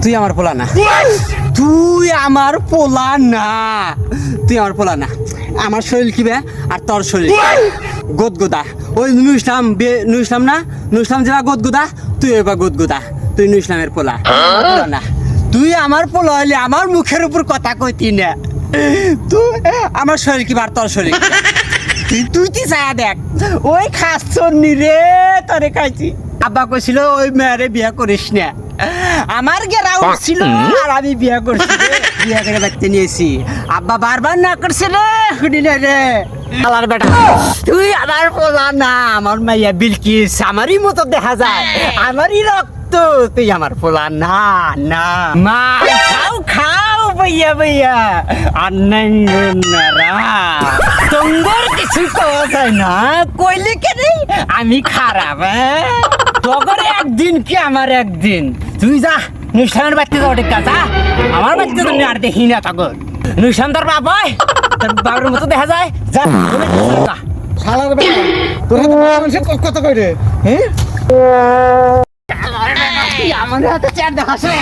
তুই আমার পোলা না, তুই আমার পোলা না, তুই আমার পোলা না। আমার শরীর কি বে আর তোর শরীর গোদগোদা। ওই নুর ইসলাম না, নুর ইসলাম যারা গোদগোদা, তুই এবার গোদগোদা। তুই নুর ইসলামের পোলা না। তুই আমার পোলা হইলে আমার মুখের উপর কথা কইতি না। তুই আমার শরীর কি বার তোর শরীর, তুই কি চায়া দেখ। ওই খাচ্ছনি রে তোরে খাইছি। আব্বা কইছিল ওই মেয়েরে বিয়ে করিস না। আমার গেরাও ছিল আর আমি বিয়ে করছি, বিয়ে করে বাচ্চা নিয়েছি। আব্বা বারবার না করছে রে, শুনিলে রে আলার বেটা। তুই আমার পোলা না, আমার মাইয়া বিলকিস আমারই মতো দেখা যায়, আমারই রক্ত। তুই আমার পোলা না, না মা খাও খাও ভাইয়া ভাইয়া। আর নাই তোর কিছু কওয়া যায় না, কইলে কেন আমি খারাপ? তগরে একদিন কি আমার একদিন। তুই যা নুসানের বাচ্চা যাও, ঠিক আছে? আমার বাচ্চা তুমি আর দেখি না তগর। নুসান তোর বাপ হয়, তোর বাবার মতো দেখা যায়। যা শালার বেটা, তোর মানুষের কত কই রে? আমার হাতে চেয়ার দেখাছে।